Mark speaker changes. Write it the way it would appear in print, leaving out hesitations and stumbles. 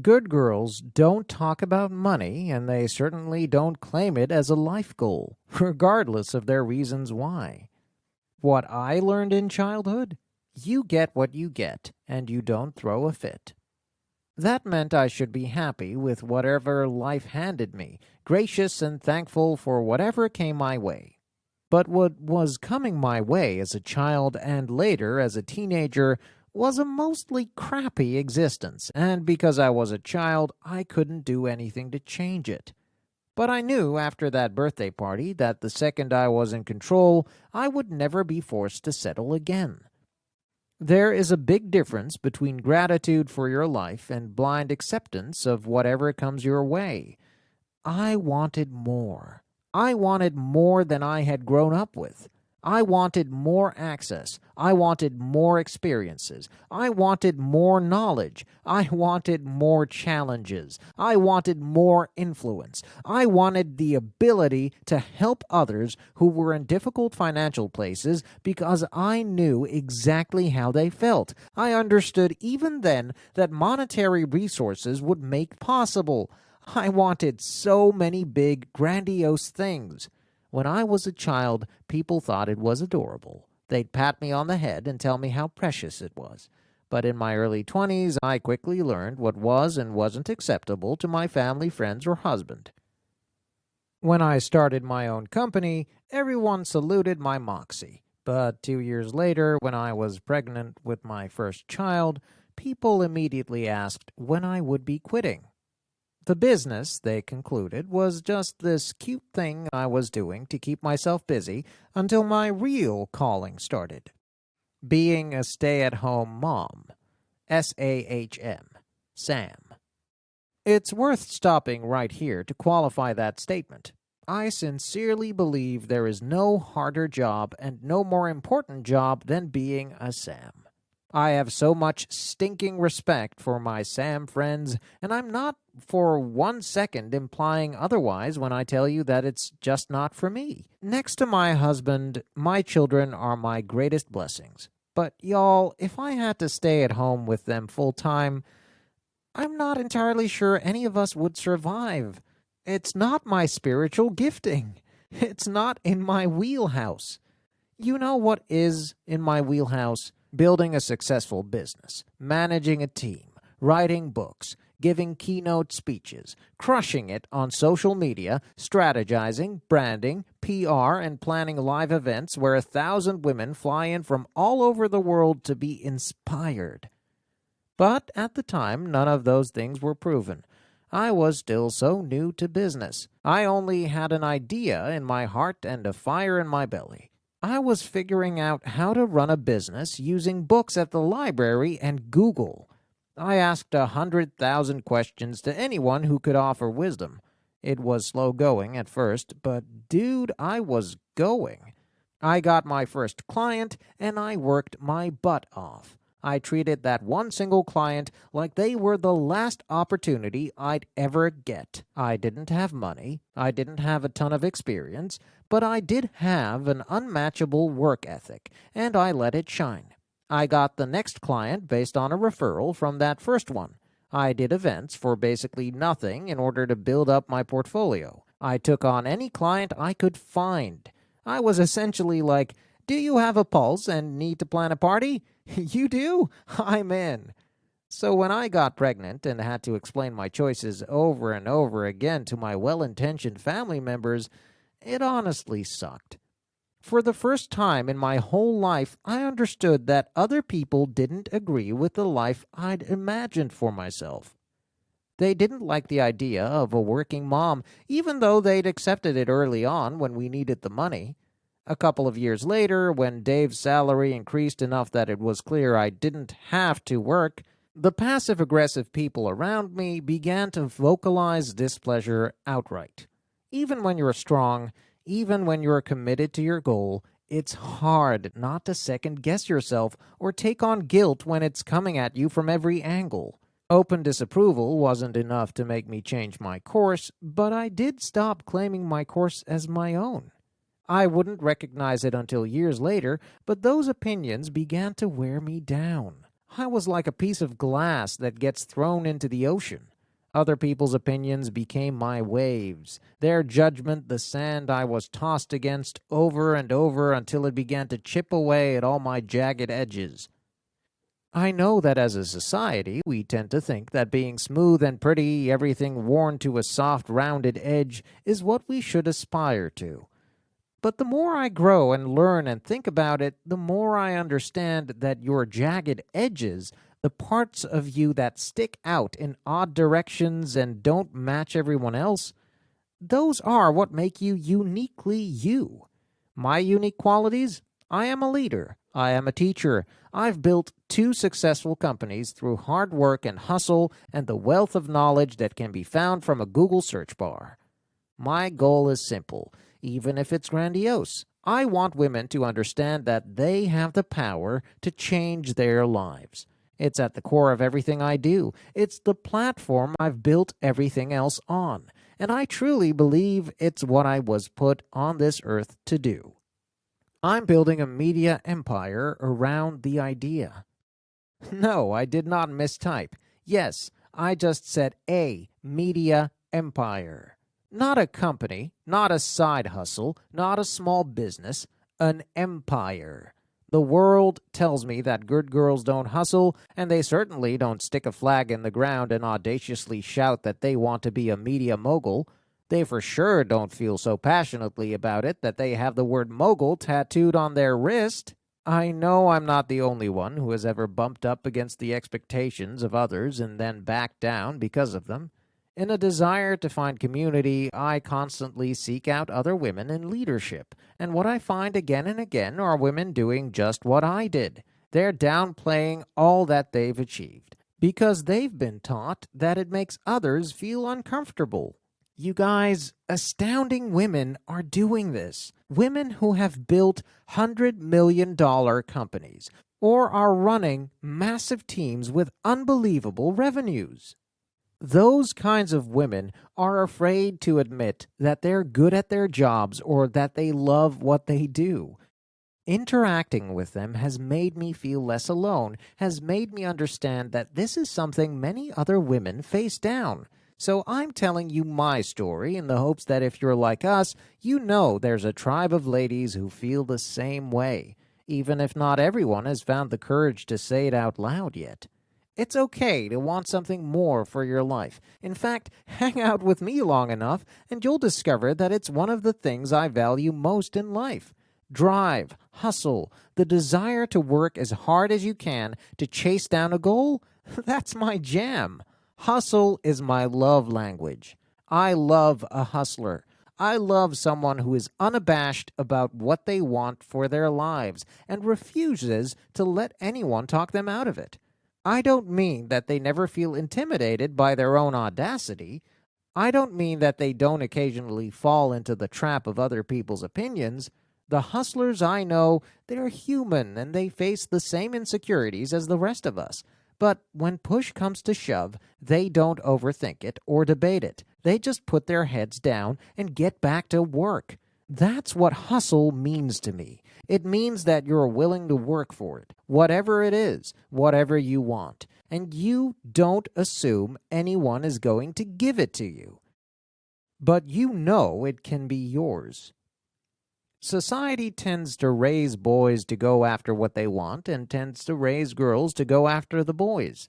Speaker 1: Good girls don't talk about money, and they certainly don't claim it as a life goal, regardless of their reasons why. What I learned in childhood? You get what you get, and you don't throw a fit. That meant I should be happy with whatever life handed me, gracious and thankful for whatever came my way. But what was coming my way as a child and later as a teenager was a mostly crappy existence, and because I was a child, I couldn't do anything to change it. But I knew after that birthday party that the second I was in control, I would never be forced to settle again. There is a big difference between gratitude for your life and blind acceptance of whatever comes your way. I wanted more. I wanted more than I had grown up with. I wanted more access. I wanted more experiences. I wanted more knowledge. I wanted more challenges. I wanted more influence. I wanted the ability to help others who were in difficult financial places because I knew exactly how they felt. I understood even then that monetary resources would make possible. I wanted so many big, grandiose things. When I was a child, people thought it was adorable. They'd pat me on the head and tell me how precious it was. But in my early 20s, I quickly learned what was and wasn't acceptable to my family, friends, or husband. When I started my own company, everyone saluted my moxie. But 2 years later, when I was pregnant with my first child, people immediately asked when I would be quitting. The business, they concluded, was just this cute thing I was doing to keep myself busy until my real calling started. Being a stay-at-home mom. S-A-H-M. Sam. It's worth stopping right here to qualify that statement. I sincerely believe there is no harder job and no more important job than being a Sam. I have so much stinking respect for my Sam friends, and I'm not for 1 second implying otherwise when I tell you that it's just not for me. Next to my husband, my children are my greatest blessings. But y'all, if I had to stay at home with them full time, I'm not entirely sure any of us would survive. It's not my spiritual gifting. It's not in my wheelhouse. You know what is in my wheelhouse? Building a successful business, managing a team, writing books, giving keynote speeches, crushing it on social media, strategizing, branding, PR, and planning live events where 1,000 women fly in from all over the world to be inspired. But at the time, none of those things were proven. I was still so new to business. I only had an idea in my heart and a fire in my belly. I was figuring out how to run a business using books at the library and Google. I asked 100,000 questions to anyone who could offer wisdom. It was slow going at first, but dude, I was going. I got my first client, and I worked my butt off. I treated that one single client like they were the last opportunity I'd ever get. I didn't have money. I didn't have a ton of experience, but I did have an unmatchable work ethic, and I let it shine. I got the next client based on a referral from that first one. I did events for basically nothing in order to build up my portfolio. I took on any client I could find. I was essentially like, do you have a pulse and need to plan a party? You do? I'm in. So when I got pregnant and had to explain my choices over and over again to my well-intentioned family members, it honestly sucked. For the first time in my whole life, I understood that other people didn't agree with the life I'd imagined for myself. They didn't like the idea of a working mom, even though they'd accepted it early on when we needed the money. A couple of years later, when Dave's salary increased enough that it was clear I didn't have to work, the passive-aggressive people around me began to vocalize displeasure outright. Even when you're strong, even when you're committed to your goal, it's hard not to second-guess yourself or take on guilt when it's coming at you from every angle. Open disapproval wasn't enough to make me change my course, but I did stop claiming my course as my own. I wouldn't recognize it until years later, but those opinions began to wear me down. I was like a piece of glass that gets thrown into the ocean. Other people's opinions became my waves, their judgment the sand I was tossed against over and over until it began to chip away at all my jagged edges. I know that as a society, we tend to think that being smooth and pretty, everything worn to a soft, rounded edge, is what we should aspire to. But the more I grow and learn and think about it, the more I understand that your jagged edges, the parts of you that stick out in odd directions and don't match everyone else, those are what make you uniquely you. My unique qualities? I am a leader. I am a teacher. I've built 2 successful companies through hard work and hustle and the wealth of knowledge that can be found from a Google search bar. My goal is simple, even if it's grandiose. I want women to understand that they have the power to change their lives. It's at the core of everything I do. It's the platform I've built everything else on. And I truly believe it's what I was put on this earth to do. I'm building a media empire around the idea. No, I did not mistype. Yes, I just said a media empire. Not a company, not a side hustle, not a small business, an empire. The world tells me that good girls don't hustle, and they certainly don't stick a flag in the ground and audaciously shout that they want to be a media mogul. They for sure don't feel so passionately about it that they have the word mogul tattooed on their wrist. I know I'm not the only one who has ever bumped up against the expectations of others and then backed down because of them. In a desire to find community, I constantly seek out other women in leadership, and what I find again and again are women doing just what I did. They're downplaying all that they've achieved, because they've been taught that it makes others feel uncomfortable. You guys, astounding women are doing this. Women who have built $100 million companies, or are running massive teams with unbelievable revenues. Those kinds of women are afraid to admit that they're good at their jobs or that they love what they do. Interacting with them has made me feel less alone, has made me understand that this is something many other women face down. So I'm telling you my story in the hopes that if you're like us, you know there's a tribe of ladies who feel the same way, even if not everyone has found the courage to say it out loud yet. It's okay to want something more for your life. In fact, hang out with me long enough and you'll discover that it's one of the things I value most in life. Drive, hustle, the desire to work as hard as you can to chase down a goal, that's my jam. Hustle is my love language. I love a hustler. I love someone who is unabashed about what they want for their lives and refuses to let anyone talk them out of it. I don't mean that they never feel intimidated by their own audacity. I don't mean that they don't occasionally fall into the trap of other people's opinions. The hustlers I know, they're human and they face the same insecurities as the rest of us. But when push comes to shove, they don't overthink it or debate it. They just put their heads down and get back to work. That's what hustle means to me. It means that you're willing to work for it, whatever it is, whatever you want, and you don't assume anyone is going to give it to you. But you know it can be yours. Society tends to raise boys to go after what they want and tends to raise girls to go after the boys.